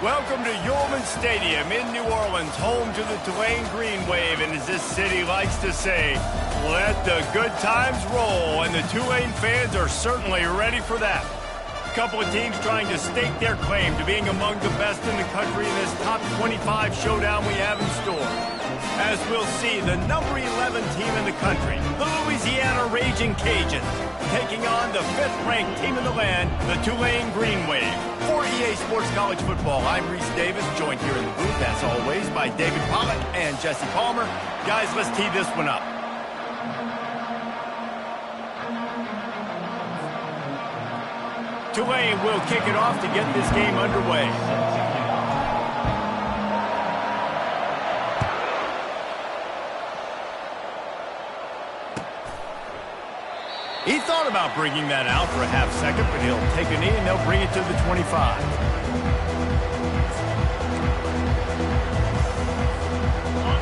Welcome to Yulman Stadium in New Orleans, home to the Tulane Green Wave, and as this city likes to say, let the good times roll, and the Tulane fans are certainly ready for that. A couple of teams trying to stake their claim to being among the best in the country in this top 25 showdown we have in store. As we'll see, the number 11 team in the country, the Louisiana Raging Cajuns, taking on the 5th-ranked team in the land, the Tulane Green Wave. For EA Sports College Football, I'm Reese Davis, joined here in the booth, as always, by David Pollack and Jesse Palmer. Guys, let's tee this one up. Tulane will kick it off to get this game underway. He thought about bringing that out for a half second, but he'll take a knee and they'll bring it to the 25.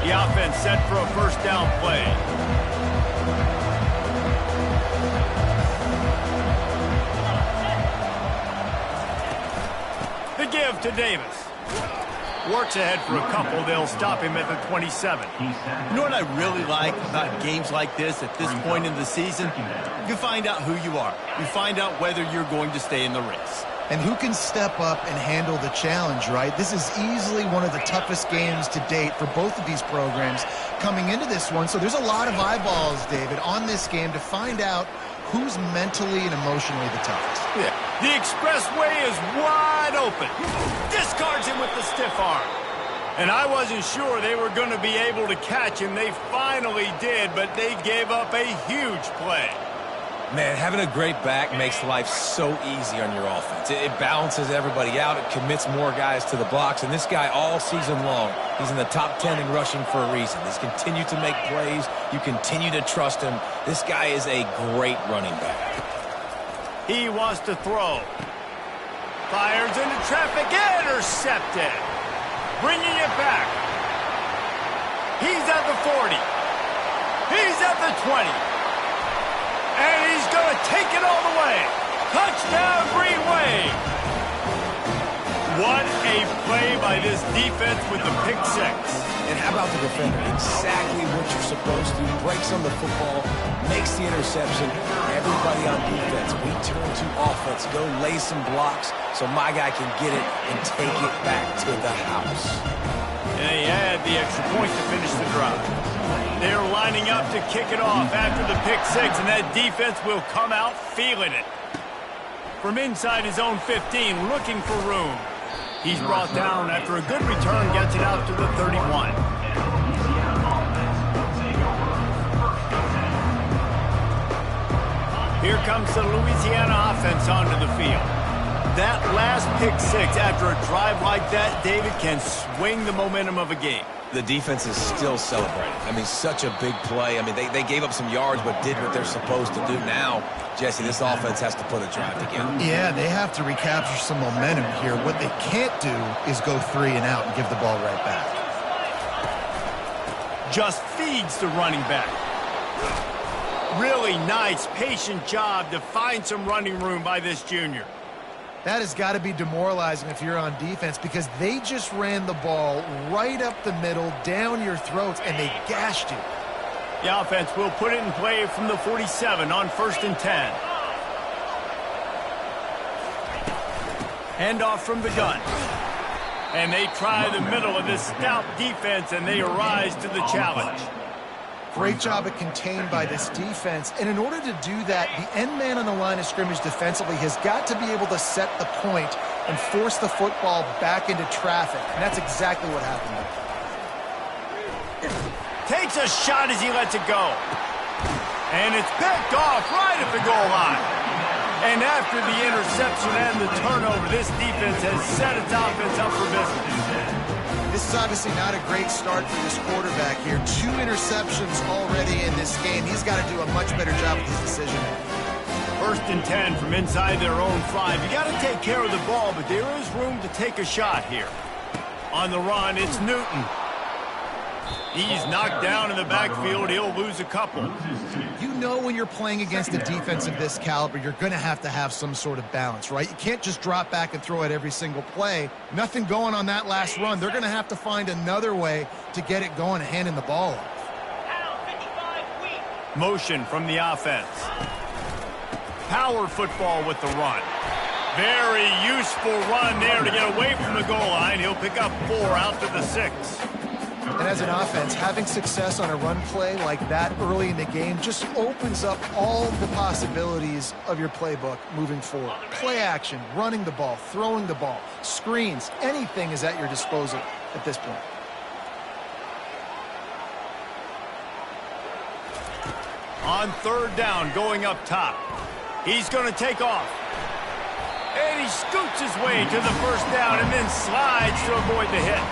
The offense set for a first down play. The give to Davis. Works ahead for a couple. They'll stop him at the 27. You know what I really like about games like this at this point in the season? You find out who you are. You find out whether you're going to stay in the race. And who can step up and handle the challenge, right? This is easily one of the toughest games to date for both of these programs coming into this one. So there's a lot of eyeballs, David, on this game to find out who's mentally and emotionally the toughest. Yeah. The expressway is wide open. Discards him with the stiff arm. And I wasn't sure they were going to be able to catch him. They finally did, but they gave up a huge play. Man, having a great back makes life so easy on your offense. It balances everybody out. It commits more guys to the box. And this guy all season long, he's in the top 10 in rushing for a reason. He's continued to make plays. You continue to trust him. This guy is a great running back. He wants to throw. Fires into traffic. Intercepted. Bringing it back. He's at the 40. He's at the 20. And he's going to take it all the way. Touchdown, Green Wave. What a play by this defense with the pick six. And how about the defender? Exactly what you're supposed to. Breaks on the football, makes the interception. Everybody on defense, we turn to offense. Go lay some blocks so my guy can get it and take it back to the house. And he had the extra point to finish the drive. They're lining up to kick it off after the pick six, and that defense will come out feeling it. From inside his own 15, looking for room. He's brought down after a good return, gets it out to the 31. Here comes the Louisiana offense onto the field. That last pick six after a drive like that, David, can swing the momentum of a game. The defense is still celebrating. I mean, such a big play. I mean, they gave up some yards but did what they're supposed to do. Now, Jesse, this offense has to put a drive together. Yeah, they have to recapture some momentum here. What they can't do is go 3 and out and give the ball right back. Just feeds the running back. Really nice, patient job to find some running room by this junior. That has got to be demoralizing if you're on defense because they just ran the ball right up the middle, down your throats, and they gashed you. The offense will put it in play from the 47 on 1st and 10. Handoff from the gun. And they try the middle of this stout defense, and they rise to the challenge. Great job at contained by this defense. And in order to do that, the end man on the line of scrimmage defensively has got to be able to set the point and force the football back into traffic. And that's exactly what happened there. Takes a shot as he lets it go. And it's picked off right at the goal line. And after the interception and the turnover, this defense has set its offense up for business. This is obviously not a great start for this quarterback here. 2 interceptions already in this game. He's got to do a much better job with his decision. 1st and 10 from inside their own 5. You got to take care of the ball, but there is room to take a shot here. On the run, it's Newton. He's knocked down in the backfield. He'll lose a couple. You know when you're playing against a defense of this caliber, you're going to have some sort of balance, right? You can't just drop back and throw it every single play. Nothing going on that last run. They're going to have to find another way to get it going and handing the ball off. Motion from the offense. Power football with the run. Very useful run there to get away from the goal line. He'll pick up 4 out to the 6. And as an offense, having success on a run play like that early in the game just opens up all the possibilities of your playbook moving forward. Play action, running the ball, throwing the ball, screens, anything is at your disposal at this point. On 3rd down, going up top. He's going to take off. And he scoots his way to the 1st down and then slides to avoid the hit.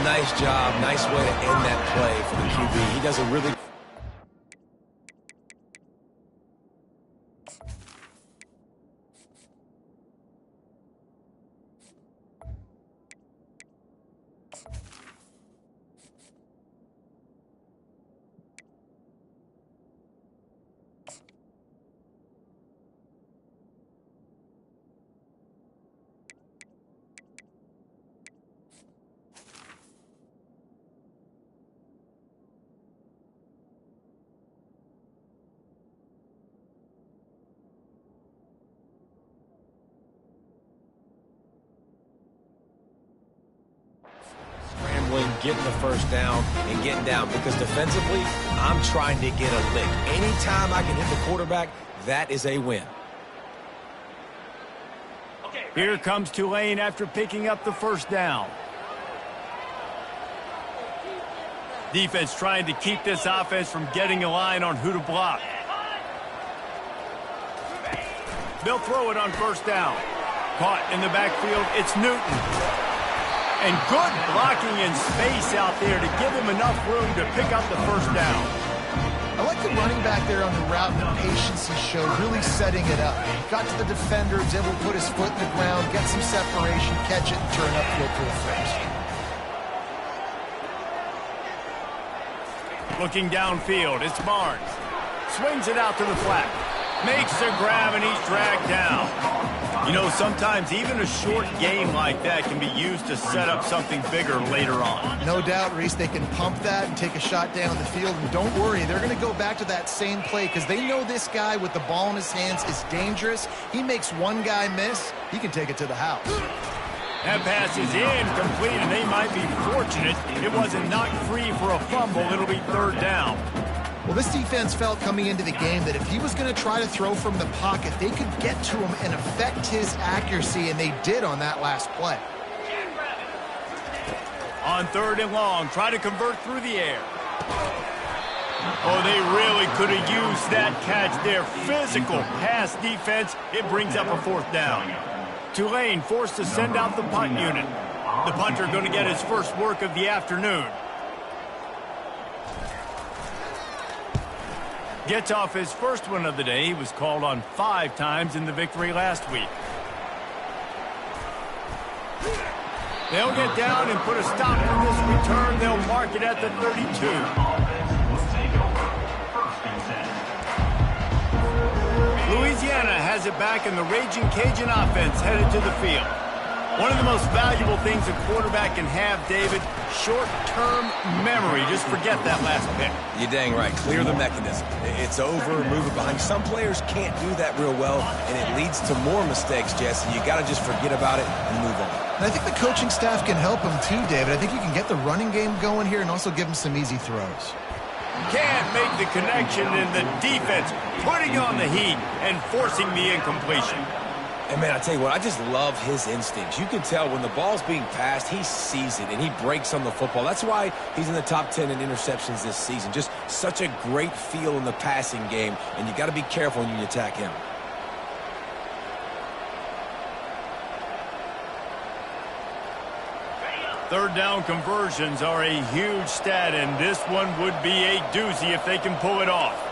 Nice job. Nice way to end that play for the QB. He does a really... getting the 1st down and getting down, because defensively, I'm trying to get a lick. Anytime I can hit the quarterback, that is a win. Here comes Tulane after picking up the 1st down. Defense trying to keep this offense from getting a line on who to block. They'll throw it on 1st down. Caught in the backfield, it's Newton. And good blocking in space out there to give him enough room to pick up the 1st down. I like the running back there on the route and the patience he showed, really setting it up. Got to the defender, was able to put his foot in the ground, get some separation, catch it, and turn upfield for a 1st. Looking downfield, it's Barnes. Swings it out to the flat. Makes the grab, and he's dragged down. You know, sometimes even a short game like that can be used to set up something bigger later on. No doubt, Reese, they can pump that and take a shot down the field. And don't worry, they're going to go back to that same play because they know this guy with the ball in his hands is dangerous. He makes one guy miss, he can take it to the house. That pass is incomplete, and they might be fortunate it wasn't knocked free for a fumble. It'll be 3rd down. Well, this defense felt coming into the game that if he was going to try to throw from the pocket, they could get to him and affect his accuracy, and they did on that last play. On 3rd and long, try to convert through the air. Oh, they really could have used that catch there. Physical pass defense. It brings up a 4th down. Tulane forced to send out the punt unit. The punter going to get his first work of the afternoon. Gets off his first one of the day. He was called on 5 times in the victory last week. They'll get down and put a stop to this return. They'll mark it at the 32. Louisiana has it back, and the Raging Cajun offense headed to the field. One of the most valuable things a quarterback can have, David, short-term memory. Just forget that last pick. You're dang right. Clear the mechanism. It's over, move it behind. Some players can't do that real well, and it leads to more mistakes, Jesse. You got to just forget about it and move on. And I think the coaching staff can help him too, David. I think you can get the running game going here and also give him some easy throws. Can't make the connection, and the defense putting on the heat and forcing the incompletion. And, man, I tell you what, I just love his instincts. You can tell when the ball's being passed, he sees it, and he breaks on the football. That's why he's in the top 10 in interceptions this season. Just such a great feel in the passing game, and you got to be careful when you attack him. Third down conversions are a huge stat, and this one would be a doozy if they can pull it off.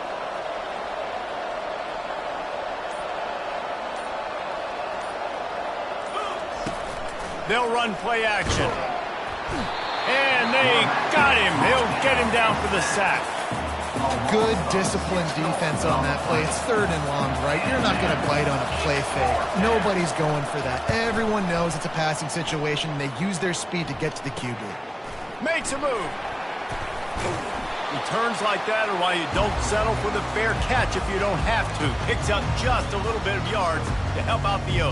They'll run play action. And they got him. They'll get him down for the sack. Good, disciplined defense on that play. It's 3rd and long, right? You're not going to bite on a play fake. Nobody's going for that. Everyone knows it's a passing situation, and they use their speed to get to the QB. Makes a move. Returns like that are why you don't settle for the fair catch if you don't have to. Picks up just a little bit of yards to help out the O.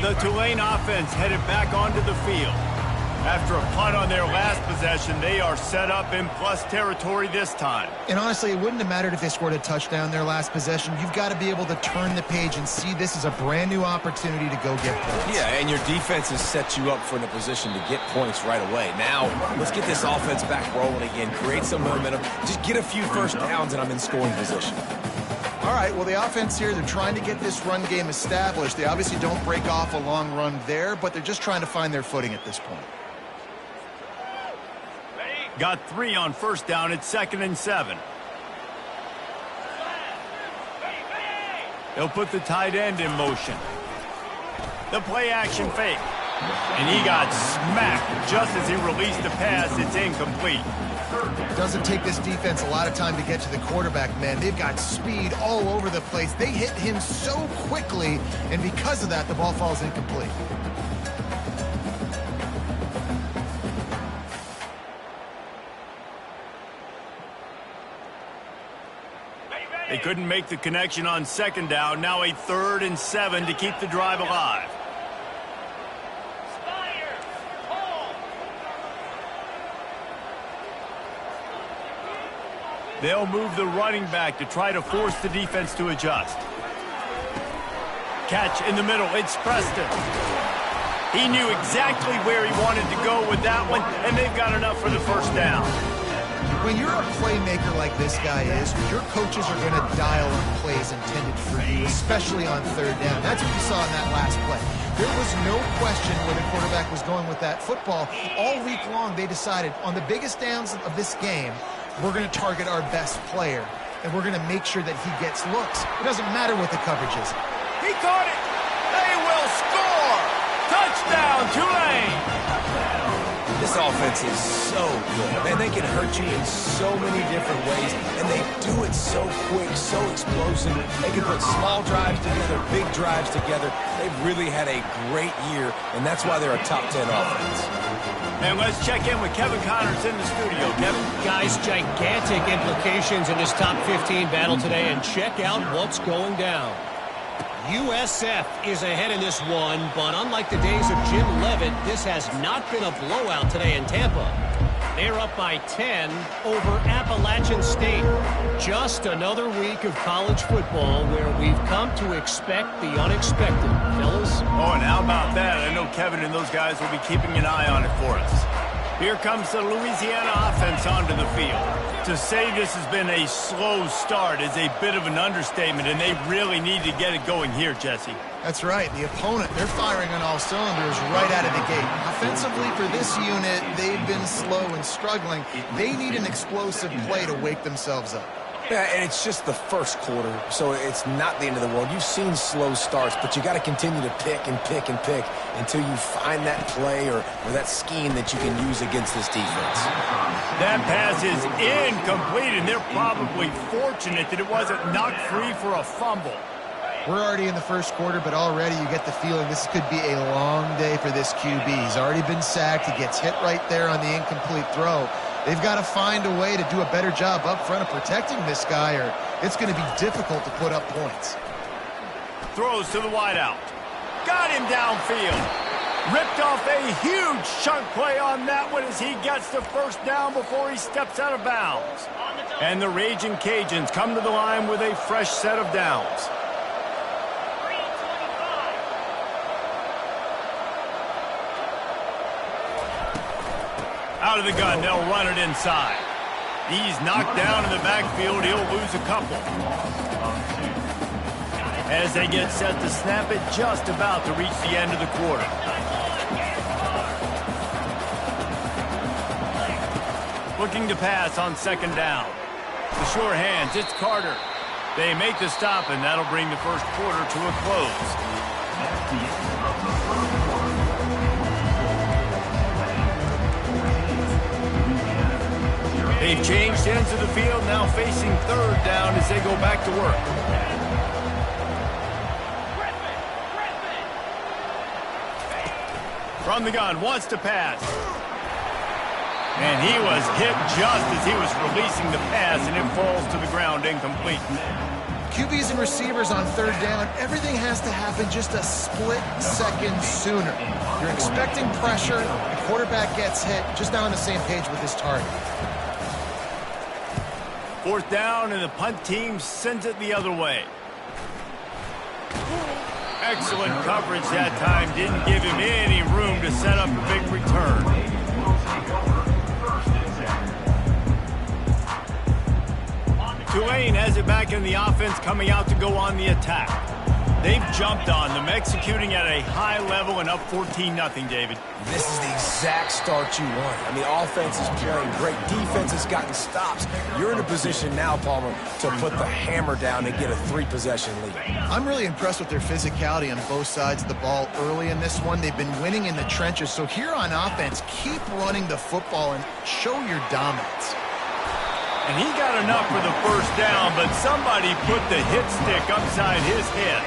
The Tulane offense headed back onto the field. After a punt on their last possession, they are set up in plus territory this time. And honestly, it wouldn't have mattered if they scored a touchdown their last possession. You've got to be able to turn the page and see this as a brand new opportunity to go get points. Yeah, and your defense has set you up for a position to get points right away. Now, let's get this offense back rolling again, create some momentum, just get a few first downs, and I'm in scoring position. All right, well, the offense here, they're trying to get this run game established. They obviously don't break off a long run there, but they're just trying to find their footing at this point. Got 3 on first down. It's 2nd and 7. They'll put the tight end in motion. The play action fake. And he got smacked just as he released the pass. It's incomplete. Doesn't take this defense a lot of time to get to the quarterback, man. They've got speed all over the place. They hit him so quickly, and because of that, the ball falls incomplete. They couldn't make the connection on 2nd down. Now a 3rd and 7 to keep the drive alive. They'll move the running back to try to force the defense to adjust. Catch in the middle. It's Preston. He knew exactly where he wanted to go with that one, and they've got enough for the first down. When you're a playmaker like this guy is, your coaches are going to dial up plays intended for you, especially on 3rd down. That's what you saw in that last play. There was no question where the quarterback was going with that football. All week long, they decided on the biggest downs of this game, we're going to target our best player, and we're going to make sure that he gets looks. It doesn't matter what the coverage is. He caught it. They will score. Touchdown, Tulane. This offense is so good. Man, they can hurt you in so many different ways, and they do it so quick, so explosive. They can put small drives together, big drives together. They've really had a great year, and that's why they're a top 10 offense. And let's check in with Kevin Connors in the studio. Kevin? Guys, gigantic implications in this top 15 battle today, and check out what's going down. USF is ahead in this one, but unlike the days of Jim Leavitt, this has not been a blowout today in Tampa. They're up by 10 over Appalachian State. Just another week of college football where we've come to expect the unexpected, fellas. Oh, and how about that? I know Kevin and those guys will be keeping an eye on it for us. Here comes the Louisiana offense onto the field. To say this has been a slow start is a bit of an understatement, and they really need to get it going here, Jesse. That's right. The opponent, they're firing on all cylinders right out of the gate. Offensively for this unit, they've been slow and struggling. They need an explosive play to wake themselves up. Yeah, and it's just the first quarter, so it's not the end of the world. You've seen slow starts, but you got to continue to pick and pick and pick until you find that play or that scheme that you can use against this defense. That pass is incomplete, and they're probably fortunate that it wasn't knocked free for a fumble. We're already in the first quarter, but already you get the feeling this could be a long day for this QB. He's already been sacked. He gets hit right there on the incomplete throw. They've got to find a way to do a better job up front of protecting this guy, or it's going to be difficult to put up points. Throws to the wideout. Got him downfield. Ripped off a huge chunk play on that one as he gets the first down before he steps out of bounds. And the Raging Cajuns come to the line with a fresh set of downs. Out of the gun, they'll run it inside. He's knocked down in the backfield. He'll lose a couple. As they get set to snap it, just about to reach the end of the quarter. Looking to pass on 2nd down. The sure hands, it's Carter. They make the stop, and that'll bring the first quarter to a close. They've changed ends of the field, now facing third down as they go back to work. From the gun, wants to pass. And he was hit just as he was releasing the pass, and it falls to the ground incomplete. QBs and receivers on third down, everything has to happen just a split second sooner. You're expecting pressure, the quarterback gets hit, just not on the same page with his target. Fourth down, and the punt team sends it the other way. Excellent coverage that time. Didn't give him any room to set up a big return. Tulane has it back in the offense, coming out to go on the attack. They've jumped on them, executing at a high level and up 14-0, David. This is the exact start you want. I mean, offense is playing great. Defense has gotten stops. You're in a position now, Palmer, to put the hammer down and get a 3-possession lead. I'm really impressed with their physicality on both sides of the ball early in this one. They've been winning in the trenches. So here on offense, keep running the football and show your dominance. And he got enough for the first down, but somebody put the hit stick upside his head.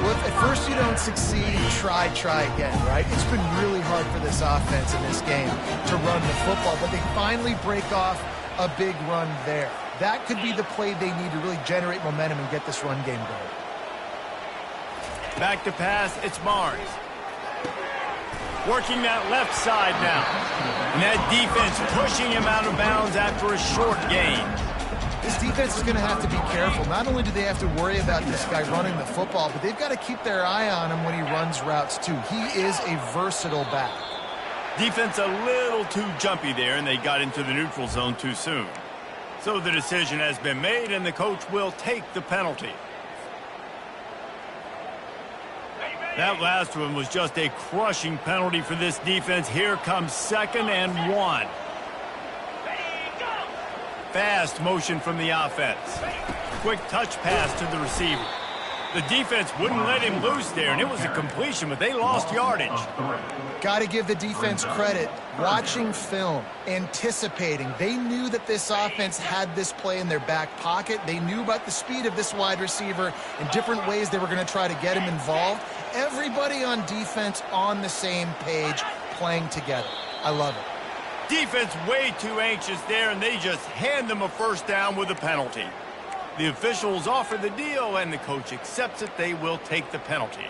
Well, if at first you don't succeed, try again, right? It's been really hard for this offense in this game to run the football, but they finally break off a big run there. That could be the play they need to really generate momentum and get this run game going. Back to pass, it's Barnes. Working that left side now. And that defense pushing him out of bounds after a short gain. This defense is going to have to be careful. Not only do they have to worry about this guy running the football, but they've got to keep their eye on him when he runs routes too. He is a versatile back. Defense a little too jumpy there, and they got into the neutral zone too soon. So the decision has been made, and the coach will take the penalty. That last one was just a crushing penalty for this defense. Here comes 2nd and 1. Fast motion from the offense. Quick touch pass to the receiver. The defense wouldn't let him loose there, and it was a completion, but they lost yardage. Got to give the defense credit. Watching film, anticipating. They knew that this offense had this play in their back pocket. They knew about the speed of this wide receiver and different ways they were going to try to get him involved. Everybody on defense on the same page, playing together. I love it. Defense way too anxious there, and they just hand them a first down with a penalty. The officials offer the deal, and the coach accepts it. They will take the penalty.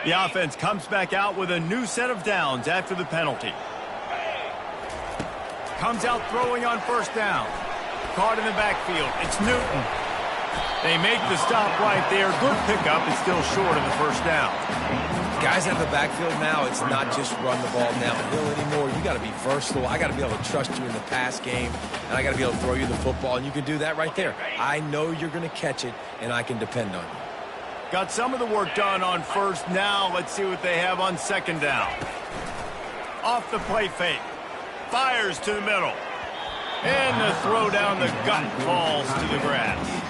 The offense comes back out with a new set of downs after the penalty. Comes out throwing on first down. Caught in the backfield. It's Newton. They make the stop right there. Good pickup. It's still short of the first down. Guys out of the backfield now, it's not just run the ball downhill anymore. You got to be versatile. I got to be able to trust you in the pass game, and I got to be able to throw you the football, and you can do that right there. I know you're going to catch it, and I can depend on you. Got some of the work done on first. Now let's see what they have on 2nd down. Off the play fake. Fires to the middle. And the throw down the gut falls to the grass.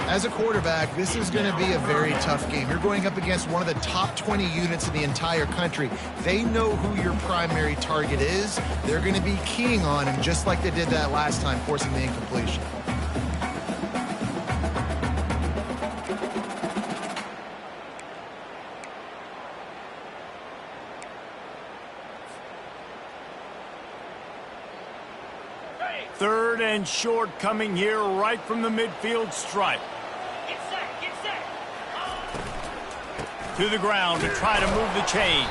As a quarterback, this is going to be a very tough game. You're going up against one of the top 20 units in the entire country. They know who your primary target is. They're going to be keying on him just like they did that last time, forcing the incompletion. Third and short coming here right from the midfield stripe. Get set. To the ground to try to move the chains.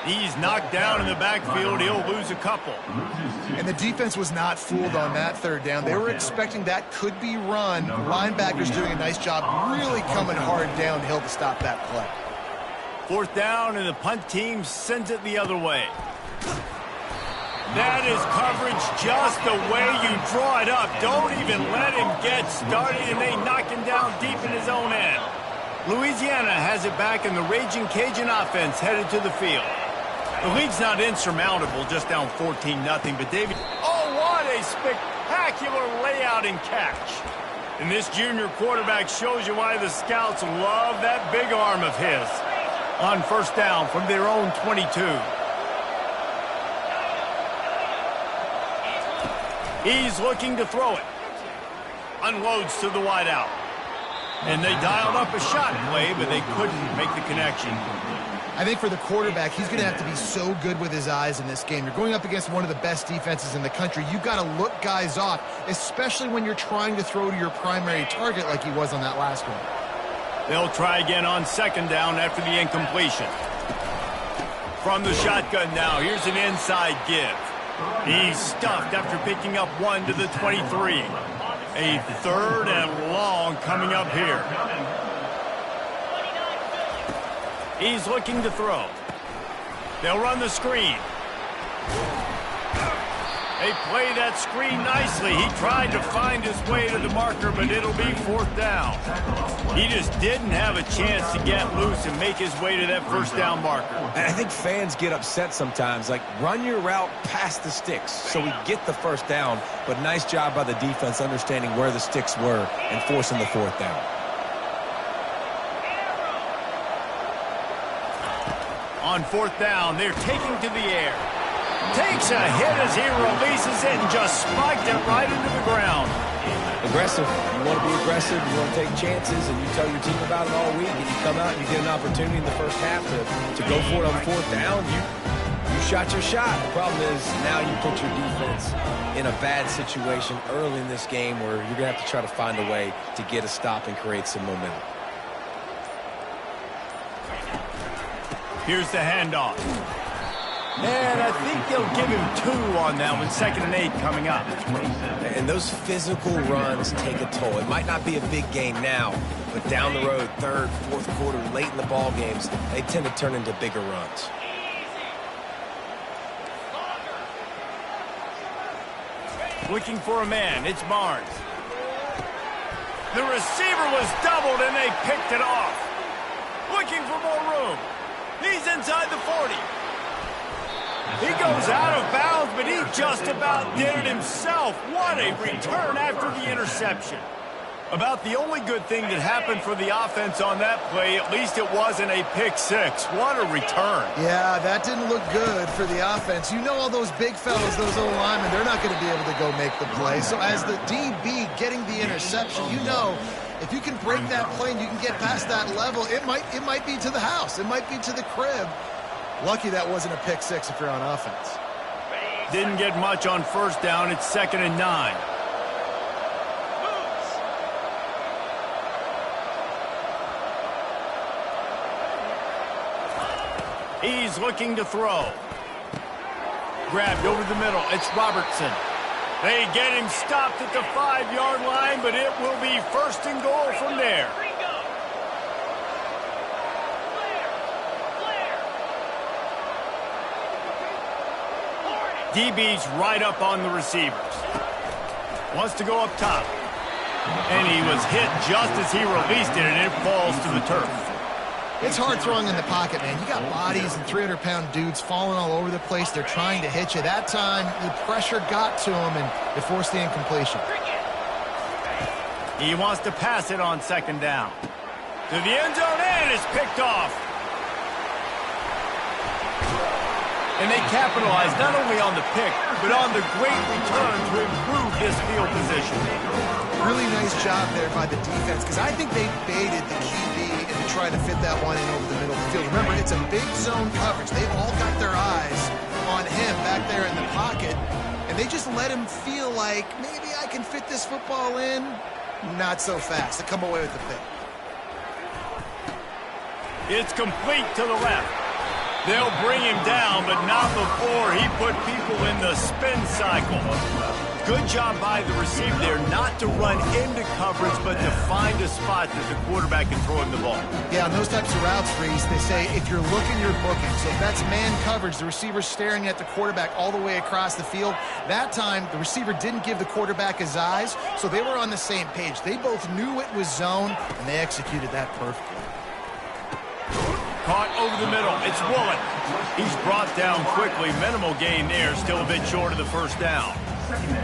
He's knocked down in the backfield. He'll lose a couple. And the defense was not fooled on that third down. They were expecting that could be run. Linebackers doing a nice job really coming hard downhill to stop that play. Fourth down, and the punt team sends it the other way. That is coverage just the way you draw it up. Don't even let him get started, and they knock him down deep in his own end. Louisiana has it back, and the Raging Cajun offense headed to the field. The lead's not insurmountable, just down 14-0, but David, oh, what a spectacular layout and catch. And this junior quarterback shows you why the scouts love that big arm of his. On first down from their own 22. He's looking to throw it. Unloads to the wideout. And they dialed up a shot play, but they couldn't make the connection. I think for the quarterback, he's going to have to be so good with his eyes in this game. You're going up against one of the best defenses in the country. You've got to look guys off, especially when you're trying to throw to your primary target like he was on that last one. They'll try again on second down after the incompletion. From the shotgun now, here's an inside give. He's stuffed after picking up one to the 23. A third and long coming up here. He's looking to throw. They'll run the screen. They play that screen nicely. He tried to find his way to the marker, but it'll be fourth down. He just didn't have a chance to get loose and make his way to that first down marker. And I think fans get upset sometimes. Like, run your route past the sticks so we get the first down. But nice job by the defense understanding where the sticks were and forcing the fourth down. On fourth down, they're taking to the air. Takes a hit as he releases it and just spiked it right into the ground. Aggressive. You want to be aggressive. You want to take chances, and you tell your team about it all week, and you come out and you get an opportunity in the first half to go for it on fourth down. You shot your shot. The problem is now you put your defense in a bad situation early in this game where you're going to have to try to find a way to get a stop and create some momentum. Here's the handoff. And I think they'll give him 2 on that one. 2nd and 8 coming up. And those physical runs take a toll. It might not be a big game now, but down the road, third, fourth quarter, late in the ball games, they tend to turn into bigger runs. Looking for a man. It's Barnes. The receiver was doubled, and they picked it off. Looking for more room. He's inside the 40. He goes out of bounds, but he just about did it himself. What a return after the interception. About the only good thing that happened for the offense on that play, at least it wasn't a pick six. What a return. Yeah, that didn't look good for the offense. You know all those big fellas, those O-linemen, they're not going to be able to go make the play. So as the DB getting the interception, you know if you can break that play and you can get past that level, it might be to the house. It might be to the crib. Lucky that wasn't a pick six if you're on offense. Didn't get much on first down. It's 2nd and 9. He's looking to throw. Grabbed over the middle. It's Robertson. They get him stopped at the 5-yard line, but it will be 1st and goal from there. DB's right up on the receivers. Wants to go up top. And he was hit just as he released it, and it falls to the turf. It's hard throwing in the pocket, man. You got bodies and 300-pound dudes falling all over the place. They're trying to hit you. That time, the pressure got to him, and it forced the incompletion. He wants to pass it on 2nd down. To the end zone, and it's picked off. And they capitalized not only on the pick, but on the great return to improve this field position. Really nice job there by the defense, because I think they baited the QB and tried to fit that one in over the middle of the field. Remember, it's a big zone coverage. They've all got their eyes on him back there in the pocket, and they just let him feel like, maybe I can fit this football in. Not so fast. They come away with the pick. It's complete to the left. They'll bring him down, but not before he put people in the spin cycle. Good job by the receiver there not to run into coverage, but to find a spot that the quarterback can throw him the ball. Yeah, on those types of routes, Reese, they say if you're looking, you're booking. So if that's man coverage, the receiver's staring at the quarterback all the way across the field. That time, the receiver didn't give the quarterback his eyes, so they were on the same page. They both knew it was zone, and they executed that perfectly. Caught over the middle. It's Woolen. He's brought down quickly. Minimal gain there. Still a bit short of the first down.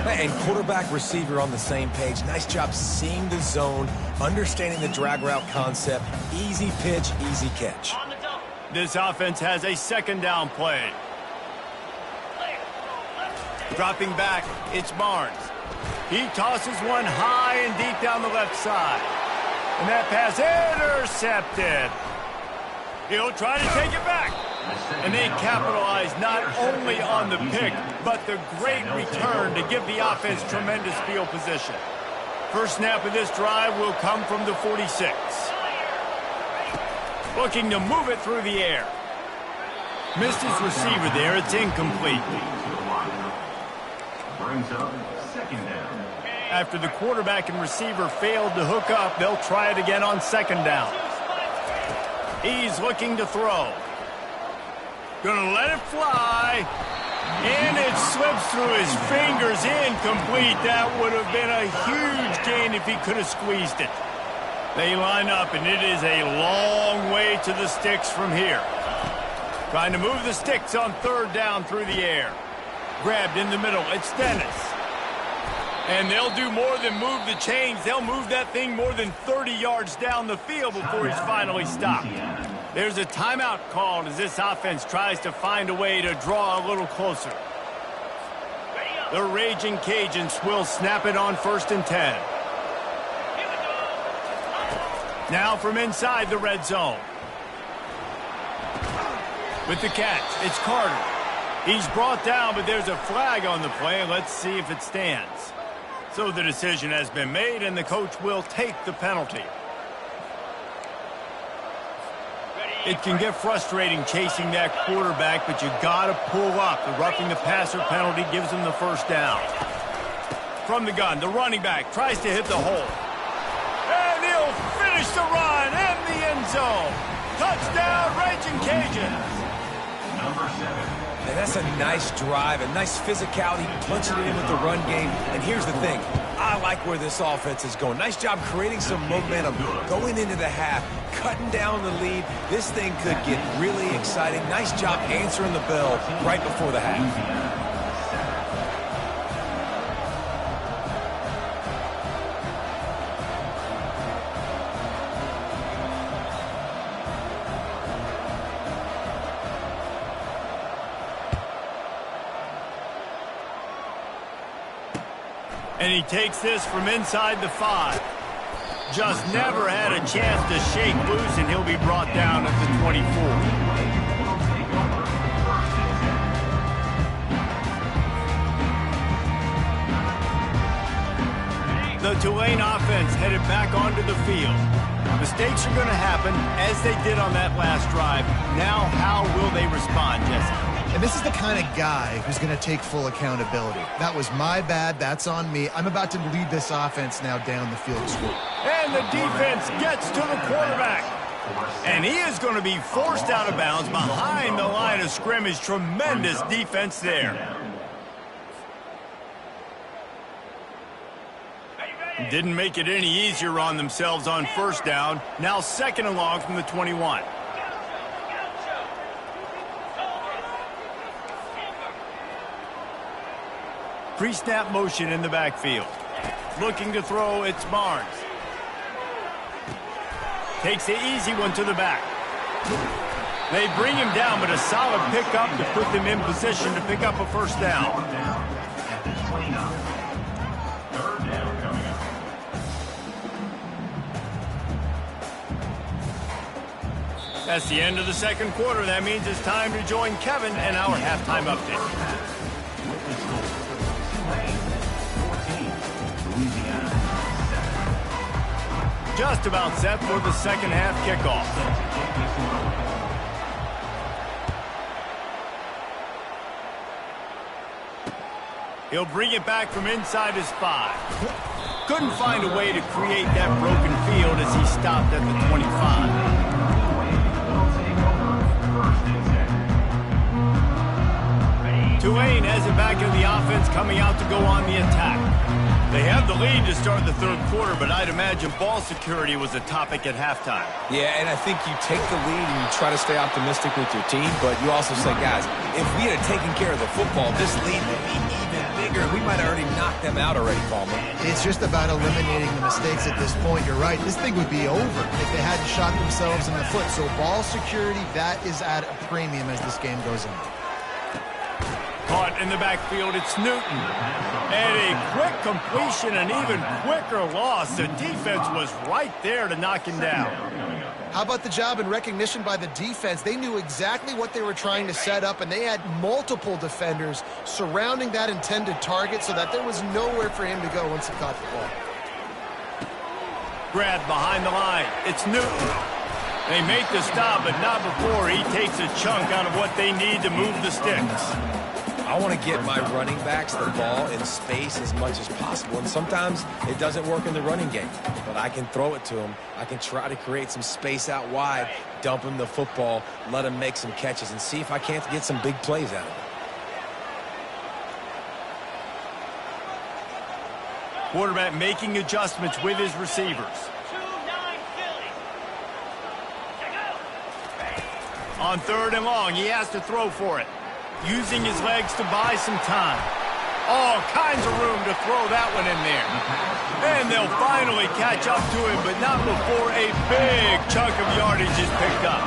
And quarterback receiver on the same page. Nice job seeing the zone, understanding the drag route concept. Easy pitch, easy catch. This offense has a second down play. Dropping back, it's Barnes. He tosses one high and deep down the left side. And that pass intercepted. He'll try to take it back. And they capitalize not only on the pick, but the great return to give the offense tremendous field position. First snap of this drive will come from the 46. Looking to move it through the air. Missed his receiver there. It's incomplete. Brings up second down. After the quarterback and receiver failed to hook up, they'll try it again on second down. He's looking to throw. Gonna let it fly. And it slips through his fingers. Incomplete. That would have been a huge gain if he could have squeezed it. They line up, and it is a long way to the sticks from here. Trying to move the sticks on third down through the air. Grabbed in the middle. It's Dennis. And they'll do more than move the chains. They'll move that thing more than 30 yards down the field before he's finally stopped. There's a timeout called as this offense tries to find a way to draw a little closer. The Raging Cajuns will snap it on 1st and 10. Now from inside the red zone. With the catch, it's Carter. He's brought down, but there's a flag on the play. Let's see if it stands. So the decision has been made, and the coach will take the penalty. It can get frustrating chasing that quarterback, but you got to pull up. The roughing the passer penalty gives him the first down. From the gun, the running back tries to hit the hole. And he'll finish the run in the end zone. Touchdown, Raging Cajuns. Number 7. And that's a nice drive, a nice physicality, punching it in with the run game. And here's the thing. I like where this offense is going. Nice job creating some momentum, going into the half, cutting down the lead. This thing could get really exciting. Nice job answering the bell right before the half. And he takes this from inside the 5. Just never had a chance to shake loose, and he'll be brought down at the 24. The Tulane offense headed back onto the field. Mistakes are going to happen, as they did on that last drive. Now, how will they respond, Jesse? And this is the kind of guy who's going to take full accountability. That was my bad. That's on me. I'm about to lead this offense now down the field score. And the defense gets to the quarterback. And he is going to be forced out of bounds behind the line of scrimmage. Tremendous defense there. Didn't make it any easier on themselves on first down. Now second and long from the 21. Pre-snap motion in the backfield. Looking to throw, it's Barnes. Takes the easy one to the back. They bring him down, but a solid pickup to put them in position to pick up a first down. At the 29. Third down coming up. That's the end of the second quarter. That means it's time to join Kevin and our halftime update. Louisiana 7. Just about set for the second half kickoff. He'll bring it back from inside his 5. Couldn't find a way to create that broken field as he stopped at the 25. Tulane has it back in the offense, coming out to go on the attack. They have the lead to start the third quarter, but I'd imagine ball security was a topic at halftime. Yeah, and I think you take the lead and you try to stay optimistic with your team, but you also say, guys, if we had taken care of the football, this lead would be even bigger. figuring we might have already knocked them out already, Palmer. It's just about eliminating the mistakes at this point. You're right. This thing would be over if they hadn't shot themselves in the foot. So ball security, that is at a premium as this game goes on. Caught in the backfield, it's Newton. And a quick completion, an even quicker loss. The defense was right there to knock him down. How about the job and recognition by the defense? They knew exactly what they were trying to set up, and they had multiple defenders surrounding that intended target so that there was nowhere for him to go once he caught the ball. Grabbed behind the line. It's Newton. They make the stop, but not before he takes a chunk out of what they need to move the sticks. I want to get my running backs the ball in space as much as possible, and sometimes it doesn't work in the running game, but I can throw it to them. I can try to create some space out wide, dump him the football, let him make some catches, and see if I can't get some big plays out of it. Quarterback making adjustments with his receivers. 2-9 Philly. On 3rd and long, he has to throw for it. Using his legs to buy some time. All kinds of room to throw that one in there. And they'll finally catch up to him, but not before a big chunk of yardage is picked up.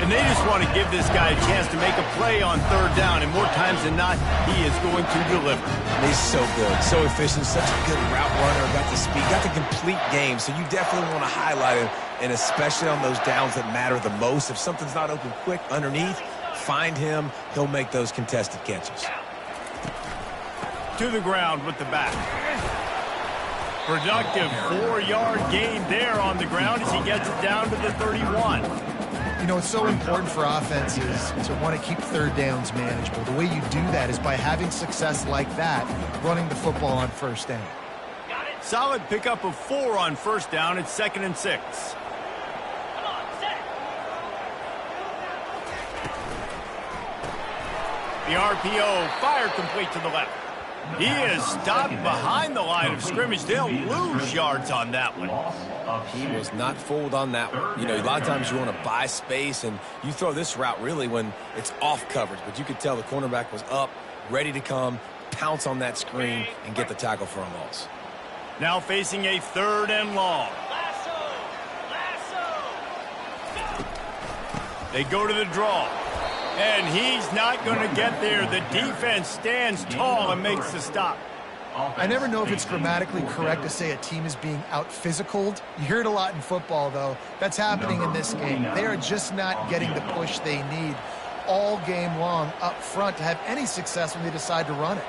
And they just want to give this guy a chance to make a play on 3rd down, and more times than not, he is going to deliver. He's so good, so efficient, such a good route runner, got the speed, got the complete game, so you definitely want to highlight him, and especially on those downs that matter the most. If something's not open quick underneath, find him, he'll make those contested catches. To the ground with the back. Productive 4-yard gain there on the ground as he gets it down to the 31. You know, it's so important for offenses to want to keep 3rd downs manageable. The way you do that is by having success like that, running the football on 1st down. Solid pickup of 4 on 1st down. It's 2nd and 6. Come on, set. The RPO, fire complete to the left. He is stopped behind the line of scrimmage. They'll lose yards on that one. He was not fooled on that one. You know, a lot of times you want to buy space, and you throw this route really when it's off coverage. But you could tell the cornerback was up, ready to come, pounce on that screen, and get the tackle for a loss. Now facing a 3rd and long. Lasso. They go to the draw. And he's not going to get there. The defense stands tall and makes the stop. I never know if it's grammatically correct to say a team is being out-physicaled. You hear it a lot in football, though. That's happening in this game. They are just not getting the push they need all game long up front to have any success when they decide to run it.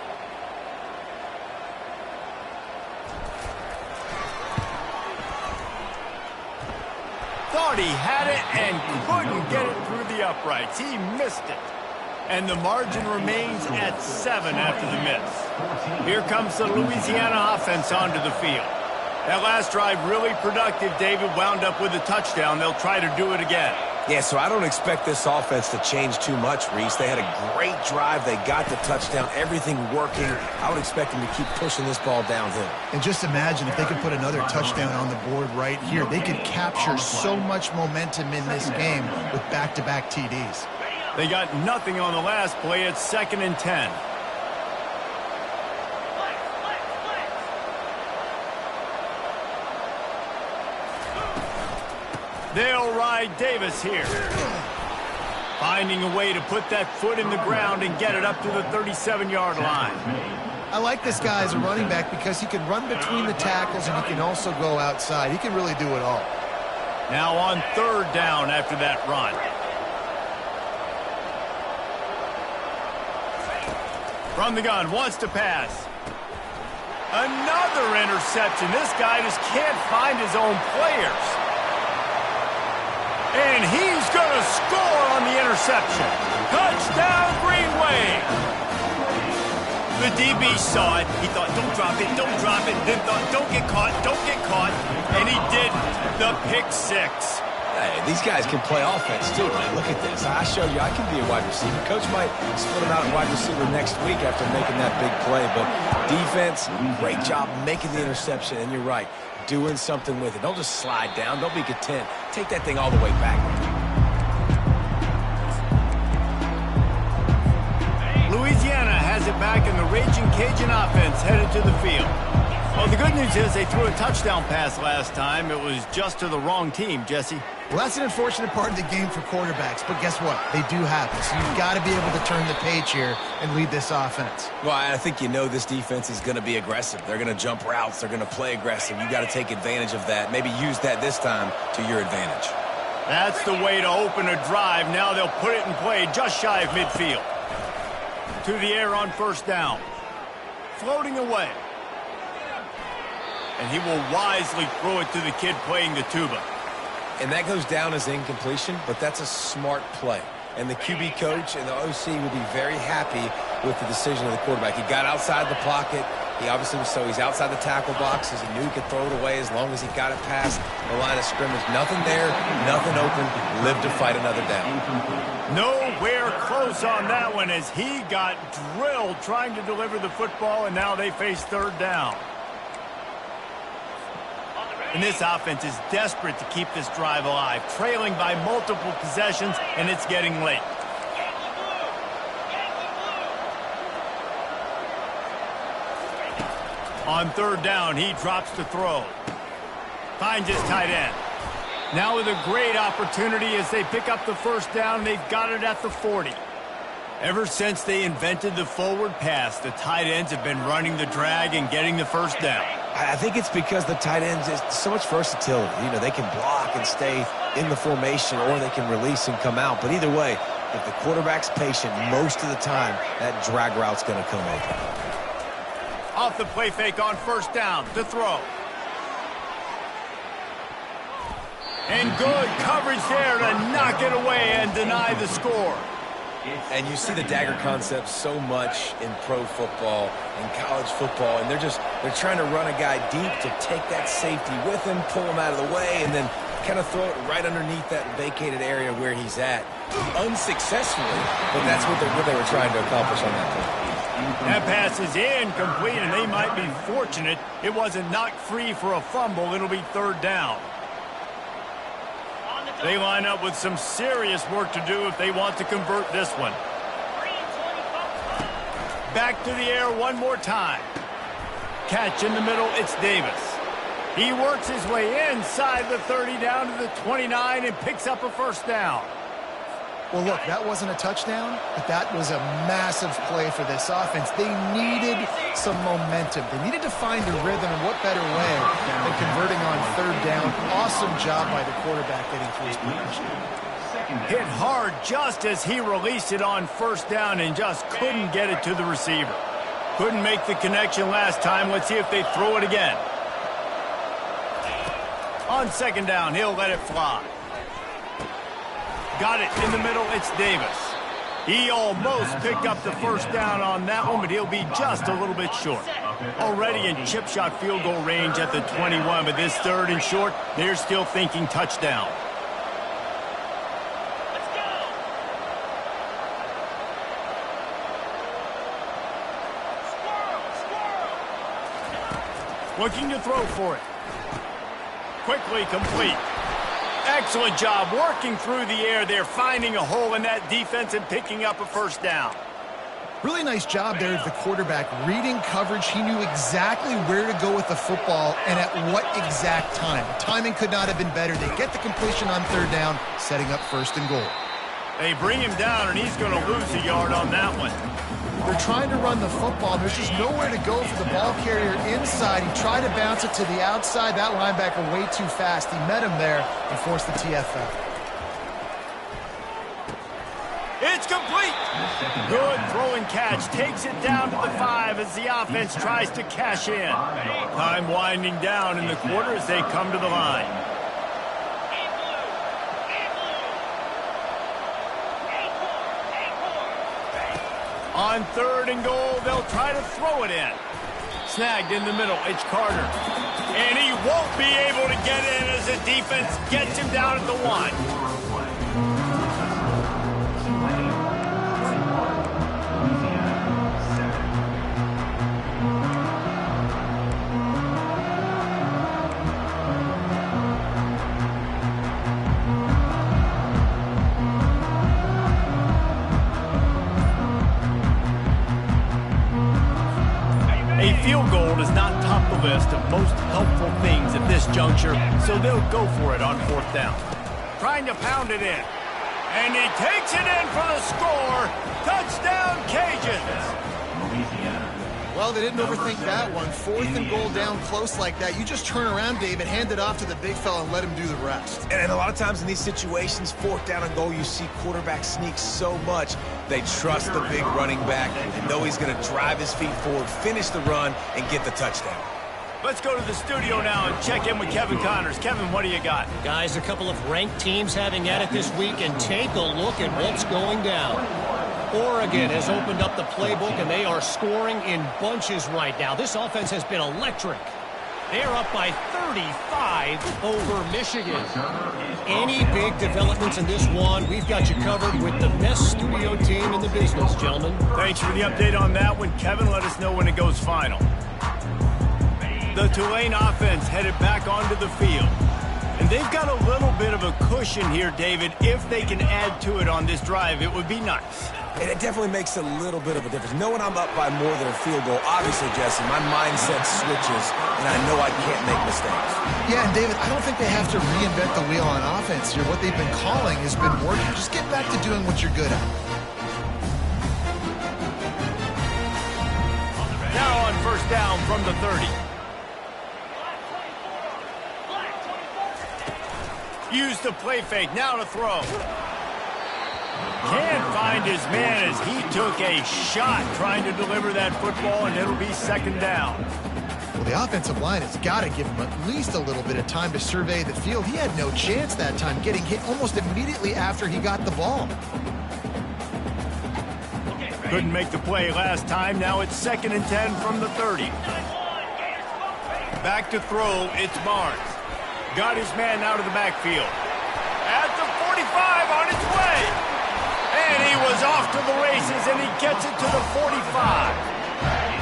Thought he had it and couldn't get it through the uprights. He missed it. And the margin remains at 7 after the miss. Here comes the Louisiana offense onto the field. That last drive really productive. David wound up with a touchdown. They'll try to do it again. Yeah, so I don't expect this offense to change too much, Reese. They had a great drive. They got the touchdown, everything working. I would expect them to keep pushing this ball downhill. And just imagine if they could put another touchdown on the board right here. They could capture so much momentum in this game with back-to-back TDs. They got nothing on the last play. It's 2nd and 10. They'll ride Davis here. Finding a way to put that foot in the ground and get it up to the 37-yard line. I like this guy as a running back because he can run between the tackles and he can also go outside. He can really do it all. Now on 3rd down after that run. From the gun, wants to pass. Another interception. This guy just can't find his own players. And he's going to score on the interception. Touchdown, Green Wave. The DB saw it. He thought, don't drop it, don't drop it. Then thought, don't get caught, don't get caught. And he didn't. The pick 6. Hey, these guys can play offense too, man. Look at this. I show you I can be a wide receiver. Coach might split him out at wide receiver next week after making that big play. But defense, great job making the interception. And you're right, doing something with it. Don't just slide down. Don't be content. Take that thing all the way back. Louisiana has it back, and the Raging Cajun offense headed to the field. Well, the good news is they threw a touchdown pass last time. It was just to the wrong team, Jesse. Well, that's an unfortunate part of the game for quarterbacks, but guess what? They do happen, so you've got to be able to turn the page here and lead this offense. Well, I think you know this defense is going to be aggressive. They're going to jump routes. They're going to play aggressive. You got to take advantage of that. Maybe use that this time to your advantage. That's the way to open a drive. Now they'll put it in play just shy of midfield. To the air on first down. Floating away. And he will wisely throw it to the kid playing the tuba. And that goes down as incompletion, but that's a smart play. And the QB coach and the OC will be very happy with the decision of the quarterback. He got outside the pocket. He obviously was he's outside the tackle boxes. He knew he could throw it away as long as he got it past the line of scrimmage. Nothing there, nothing open. Live to fight another down. Nowhere close on that one as he got drilled trying to deliver the football, and now they face third down. And this offense is desperate to keep this drive alive, trailing by multiple possessions, and it's getting late. On third down, he drops to throw. Finds his tight end. Now with a great opportunity as they pick up the first down, they've got it at the 40. Ever since they invented the forward pass, the tight ends have been running the drag and getting the first down. I think it's because the tight ends is so much versatility. You know, they can block and stay in the formation, or they can release and come out. But either way, if the quarterback's patient, most of the time, that drag route's going to come open. Off the play fake on first down to throw. And good coverage there to knock it away and deny the score. And you see the dagger concept so much in pro football and college football, and they're trying to run a guy deep to take that safety with him, pull him out of the way, and then kind of throw it right underneath that vacated area where he's at. Unsuccessfully, but that's what they were trying to accomplish on that play. That pass is incomplete, and they might be fortunate it wasn't knocked free for a fumble. It'll be third down. They line up with some serious work to do if they want to convert this one. Back to the air one more time. Catch in the middle, it's Davis. He works his way inside the 30 down to the 29 and picks up a first down. Well, look, that wasn't a touchdown, but that was a massive play for this offense. They needed some momentum. They needed to find a rhythm, and what better way than converting on third down. Awesome job by the quarterback getting through his position. Hit hard just as he released it on first down and just couldn't get it to the receiver. Couldn't make the connection last time. Let's see if they throw it again. On second down, he'll let it fly. Got it in the middle, it's Davis. He almost picked up the first down on that one, but he'll be just a little bit short. Already in chip shot field goal range at the 21, but this third and short, they're still thinking touchdown. Looking to throw for it. Quickly complete. Excellent job working through the air there, finding a hole in that defense and picking up a first down. Really nice job there of the quarterback. Reading coverage, he knew exactly where to go with the football and at what exact time. The timing could not have been better. They get the completion on third down, setting up first and goal. They bring him down, and he's going to lose a yard on that one. They're trying to run the football. There's just nowhere to go for the ball carrier inside. He tried to bounce it to the outside. That linebacker way too fast. He met him there and forced the TFL. It's complete. Good throwing catch. Takes it down to the 5 as the offense tries to cash in. Time winding down in the quarter as they come to the line. On third and goal, they'll try to throw it in. Snagged in the middle, it's Carter. And he won't be able to get in as the defense gets him down at the 1. list of most helpful things at this juncture, so they'll go for it on 4th down. Trying to pound it in. And he takes it in for the score. Touchdown, Cajuns. Louisiana. Well, they didn't overthink that one. 4th and goal down close like that. You just turn around, David, hand it off to the big fella and let him do the rest. And a lot of times in these situations, 4th down and goal, you see quarterbacks sneak so much. They trust the big running back and know he's going to drive his feet forward, finish the run, and get the touchdown. Let's go to the studio now and check in with Kevin Connors. Kevin, what do you got? Guys, a couple of ranked teams having at it this week, and take a look at what's going down. Oregon has opened up the playbook, and they are scoring in bunches right now. This offense has been electric. They're up by 35 over Michigan. Any big developments in this one, we've got you covered with the best studio team in the business, gentlemen. Thanks for the update on that one, Kevin. Let us know when it goes final. The Tulane offense headed back onto the field. And they've got a little bit of a cushion here, David. If they can add to it on this drive, it would be nice. And it definitely makes a little bit of a difference. Knowing I'm up by more than a field goal, obviously, Jesse, my mindset switches, and I know I can't make mistakes. Yeah, and David, I don't think they have to reinvent the wheel on offense here. What they've been calling has been working. Just get back to doing what you're good at. Now on 1st down from the 30. Use the play fake, now to throw. Can't find his man as he took a shot trying to deliver that football, and it'll be 2nd down. Well, the offensive line has got to give him at least a little bit of time to survey the field. He had no chance that time, getting hit almost immediately after he got the ball. Couldn't make the play last time. Now it's 2nd and 10 from the 30. Back to throw, it's Barnes. Got his man out of the backfield. At the 45, on its way. And he was off to the races, and he gets it to the 45.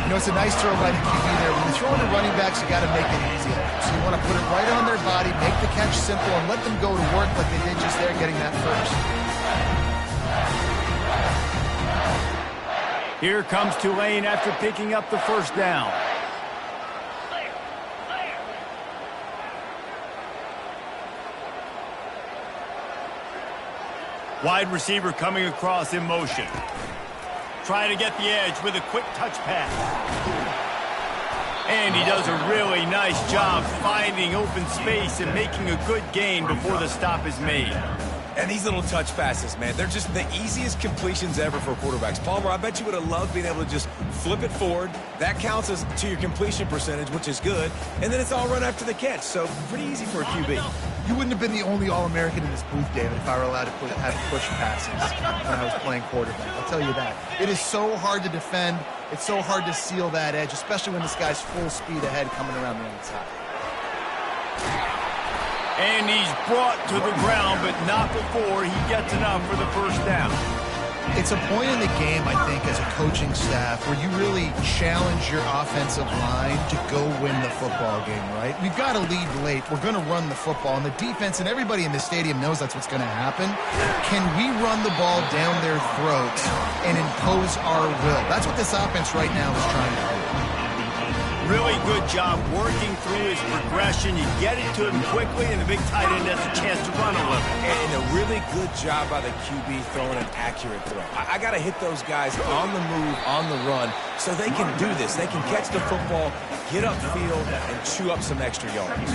You know, it's a nice throw by the QB there. When you're throwing to running backs, you got to make it easy. So you want to put it right on their body, make the catch simple, and let them go to work like they did just there, getting that first. Here comes Tulane after picking up the 1st down. Wide receiver coming across in motion. Trying to get the edge with a quick touch pass. And he does a really nice job finding open space and making a good gain before the stop is made. And these little touch passes, man, they're just the easiest completions ever for quarterbacks. Palmer, I bet you would have loved being able to just flip it forward. That counts as to your completion percentage, which is good. And then it's all run after the catch, so pretty easy for a QB. You wouldn't have been the only All-American in this booth, David, if I were allowed to have push passes when I was playing quarterback. I'll tell you that. It is so hard to defend. It's so hard to seal that edge, especially when this guy's full speed ahead coming around the inside. And he's brought to the ground, but not before he gets enough for the 1st down. It's a point in the game, I think, as a coaching staff, where you really challenge your offensive line to go win the football game, right? We've got to lead late. We're going to run the football, and the defense and everybody in the stadium knows that's what's going to happen. Can we run the ball down their throats and impose our will? That's what this offense right now is trying to do. Really good job working through his progression. You get it to him quickly, and the big tight end has a chance to run a little. And a really good job by the QB throwing an accurate throw. I got to hit those guys on the move, on the run, so they can do this. They can catch the football, get upfield, and chew up some extra yards.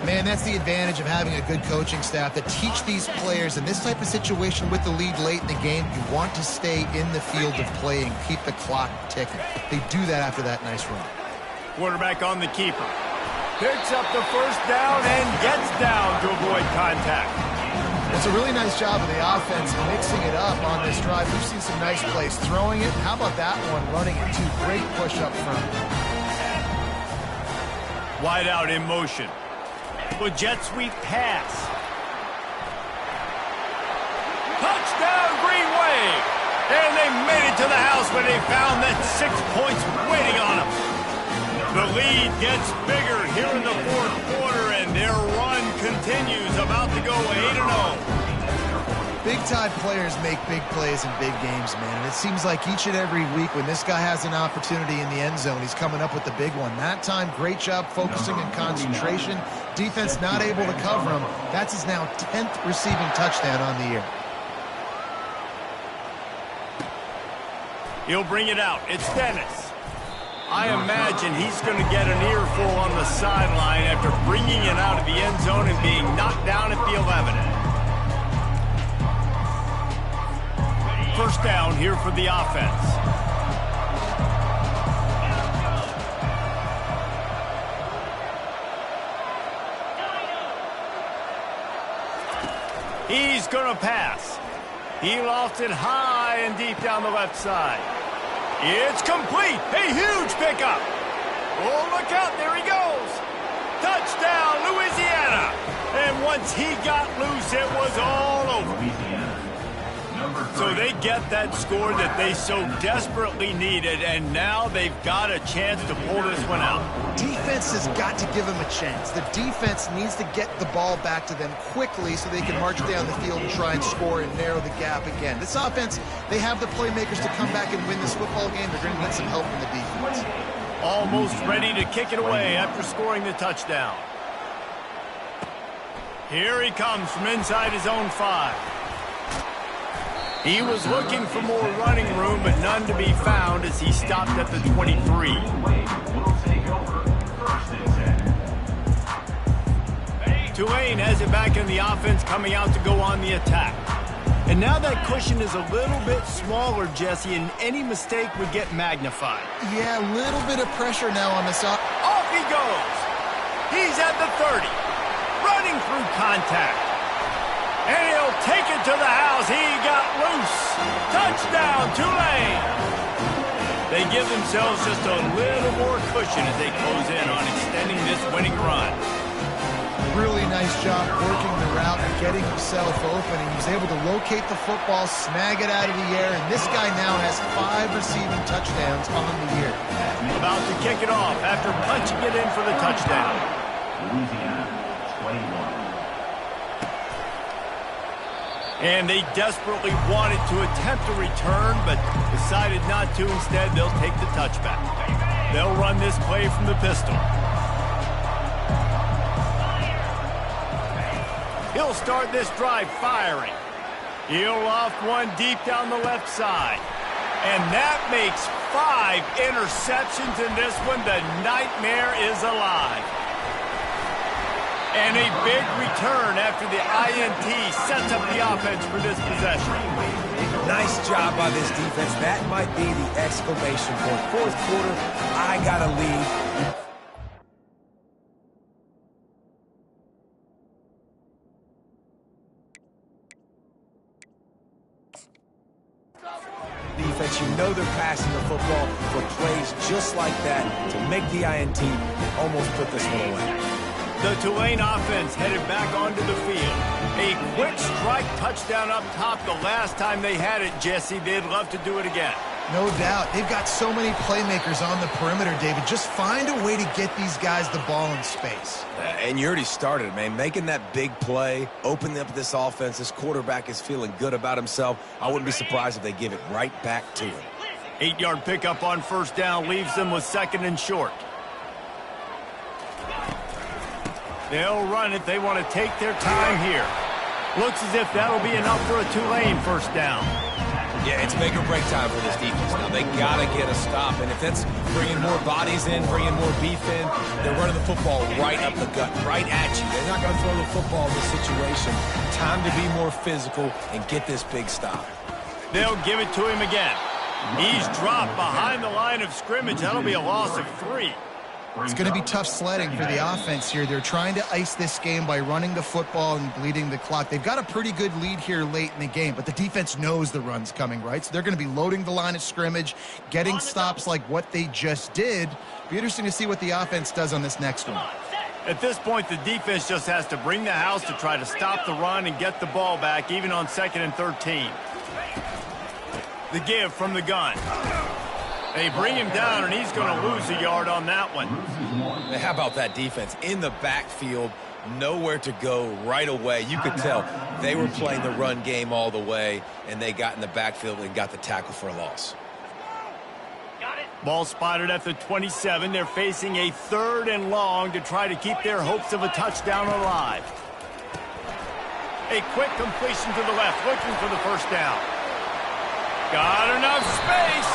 Man, that's the advantage of having a good coaching staff that teach these players in this type of situation with the lead late in the game. You want to stay in the field of play and keep the clock ticking. They do that after that nice run. Quarterback on the keeper. Picks up the 1st down and gets down to avoid contact. It's a really nice job of the offense mixing it up on this drive. We've seen some nice plays throwing it. How about that one running it too? Great push up front. Wide out in motion. The jet sweep pass. Touchdown Green Wave. And they made it to the house when they found that 6 points waiting on them. The lead gets bigger here in the 4th quarter, and their run continues, about to go 8-0. Big-time players make big plays in big games, man. And it seems like each and every week when this guy has an opportunity in the end zone, he's coming up with the big one. That time, great job focusing and concentration. Defense not able to cover him. That's his now 10th receiving touchdown on the year. He'll bring it out. It's Dennis. I imagine he's going to get an earful on the sideline after bringing it out of the end zone and being knocked down at the 11. First down here for the offense. He's going to pass. He lost it high and deep down the left side. It's complete. A huge pickup. Oh, look out. There he goes. Touchdown, Louisiana. And once he got loose, it was all over. So they get that score that they so desperately needed, and now they've got a chance to pull this one out. Defense has got to give them a chance. The defense needs to get the ball back to them quickly so they can march down the field and try and score and narrow the gap again. This offense, they have the playmakers to come back and win this football game. They're going to need some help from the defense. Almost ready to kick it away after scoring the touchdown. Here he comes from inside his own 5. He was looking for more running room, but none to be found as he stopped at the 23. Tulane has it back in the offense, coming out to go on the attack. And now that cushion is a little bit smaller, Jesse, and any mistake would get magnified. Yeah, a little bit of pressure now on this. Off he goes. He's at the 30, running through contact. And he'll take it to the house. He got loose. Touchdown, Tulane. They give themselves just a little more cushion as they close in on extending this winning run. Really nice job working the route and getting himself open. He was able to locate the football, snag it out of the air, and this guy now has 5 receiving touchdowns on the year. About to kick it off after punching it in for the touchdown. Louisiana, 21. And they desperately wanted to attempt a return, but decided not to. Instead, they'll take the touchback. They'll run this play from the pistol. He'll start this drive firing. He'll off one deep down the left side. And that makes 5 interceptions in this one. The nightmare is alive. And a big return after the INT sets up the offense for this possession. Nice job by this defense. That might be the exclamation point. Fourth quarter, I got a lead. Defense, you know they're passing the football for plays just like that to make the INT almost put this one away. The Tulane offense headed back onto the field. A quick strike touchdown up top the last time they had it, Jesse. They'd love to do it again. No doubt. They've got so many playmakers on the perimeter, David. Just find a way to get these guys the ball in space. And you already started, man. Making that big play, opening up this offense. This quarterback is feeling good about himself. I wouldn't be surprised if they give it right back to him. 8-yard pickup on first down leaves them with 2nd and short. They'll run it. They want to take their time here. Looks as if that'll be enough for a Tulane first down. Yeah, it's make or break time for this defense now. They got to get a stop, and if that's bringing more bodies in, bringing more beef in, they're running the football right up the gut, right at you. They're not going to throw the football in this situation. Time to be more physical and get this big stop. They'll give it to him again. He's dropped behind the line of scrimmage. That'll be a loss of 3. It's going to be tough sledding for the offense here. They're trying to ice this game by running the football and bleeding the clock. They've got a pretty good lead here late in the game, but the defense knows the run's coming, right? So they're going to be loading the line of scrimmage, getting stops like what they just did. Be interesting to see what the offense does on this next one. At this point, the defense just has to bring the house to try to stop the run and get the ball back, even on 2nd and 13. The give from the gun. They bring him down, and he's going to lose a yard on that one. How about that defense? In the backfield, nowhere to go right away. You could tell they were playing the run game all the way, and they got in the backfield and got the tackle for a loss. Got it. Ball spotted at the 27. They're facing a 3rd and long to try to keep their hopes of a touchdown alive. A quick completion to the left, looking for the first down. Got enough space,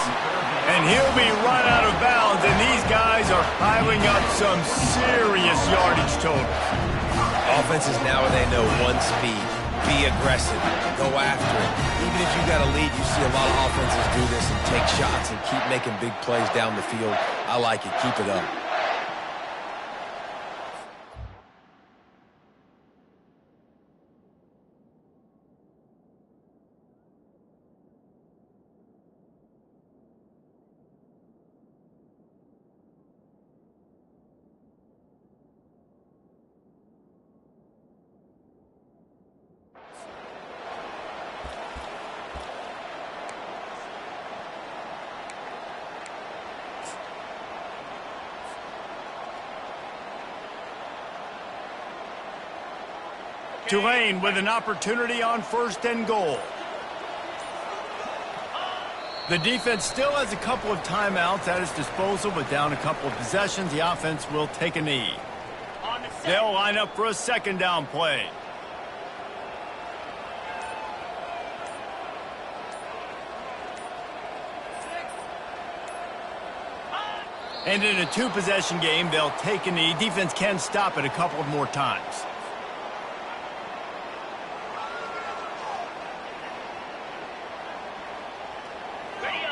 and he'll be run out of bounds, and these guys are piling up some serious yardage totals. Offenses now, they know one speed. Be aggressive. Go after it. Even if you got a lead, you see a lot of offenses do this and take shots and keep making big plays down the field. I like it. Keep it up. Tulane with an opportunity on 1st and goal. The defense still has a couple of timeouts at its disposal, but down a couple of possessions, the offense will take a knee. On the set. They'll line up for a 2nd down play. And in a 2-possession game, they'll take a knee. Defense can stop it a couple of more times.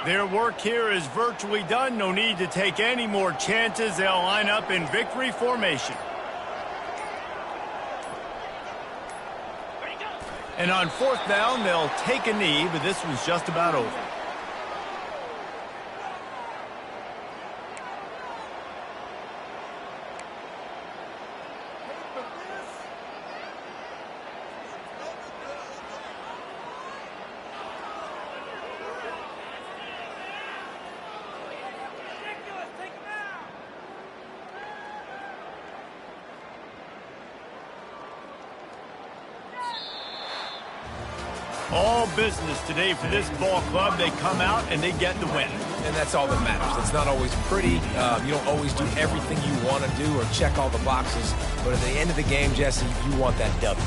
Their work here is virtually done. No need to take any more chances. They'll line up in victory formation. And on 4th down, they'll take a knee, but this one's just about over. All business today for this ball club. They come out and they get the win. And that's all that matters. It's not always pretty. You don't always do everything you want to do or check all the boxes. But at the end of the game, Jesse, you want that W.